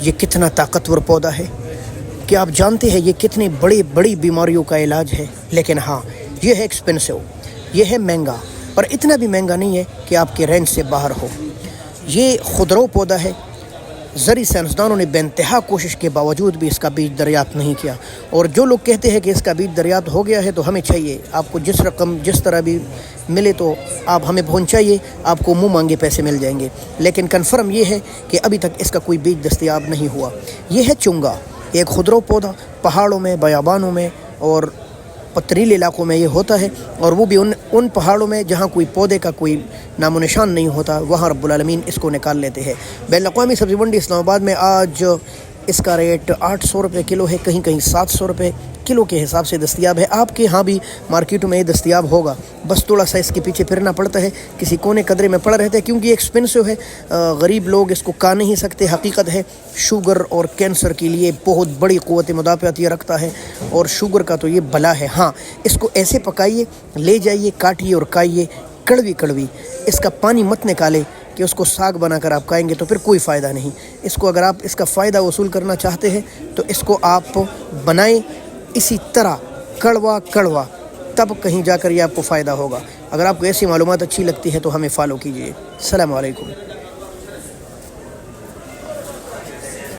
یہ کتنا طاقتور پودا ہے؟ کیا آپ جانتے ہیں یہ کتنی بڑی بڑی بیماریوں کا علاج ہے؟ لیکن ہاں، یہ ہے ایکسپینسو، یہ ہے مہنگا، پر اتنا بھی مہنگا نہیں ہے کہ آپ کے رینج سے باہر ہو۔ یہ خودرو پودا ہے، زرعی سائنسدانوں نے بے انتہا کوشش کے باوجود بھی اس کا بیج دریافت نہیں کیا، اور جو لوگ کہتے ہیں کہ اس کا بیج دریافت ہو گیا ہے تو ہمیں چاہیے آپ کو جس رقم جس طرح بھی ملے تو آپ ہمیں پہنچائیے، آپ کو منہ مانگے پیسے مل جائیں گے، لیکن کنفرم یہ ہے کہ ابھی تک اس کا کوئی بیج دستیاب نہیں ہوا۔ یہ ہے چنگا، ایک خودرو پودا، پہاڑوں میں، بیابانوں میں اور پتریلے علاقوں میں یہ ہوتا ہے، اور وہ بھی ان پہاڑوں میں جہاں کوئی پودے کا کوئی نام و نشان نہیں ہوتا، وہاں رب العالمین اس کو نکال لیتے ہیں۔ بین الاقوامی سبزی منڈی اسلام آباد میں آج اس کا ریٹ 800 روپے کلو ہے، کہیں کہیں 700 روپے کلو کے حساب سے دستیاب ہے۔ آپ کے ہاں بھی مارکیٹوں میں یہ دستیاب ہوگا، بس تھوڑا سا اس کے پیچھے پھرنا پڑتا ہے، کسی کونے قدرے میں پڑا رہتا ہے کیونکہ یہ ایکسپینسو ہے، غریب لوگ اس کو کھا نہیں سکتے۔ حقیقت ہے شوگر اور کینسر کے لیے بہت بڑی قوت مدافعت یہ رکھتا ہے، اور شوگر کا تو یہ بلا ہے۔ ہاں، اس کو ایسے پکائیے، لے جائیے، کاٹیے اور کھائیے، کڑوی کڑوی، اس کا پانی مت نکالے کہ اس کو ساگ بنا کر آپ کھائیں گے تو پھر کوئی فائدہ نہیں۔ اس کو اگر آپ اس کا فائدہ وصول کرنا چاہتے ہیں تو اس کو آپ بنائیں اسی طرح کڑوا کڑوا، تب کہیں جا کر یہ آپ کو فائدہ ہوگا۔ اگر آپ کو ایسی معلومات اچھی لگتی ہے تو ہمیں فالو کیجیے۔ السلام علیکم۔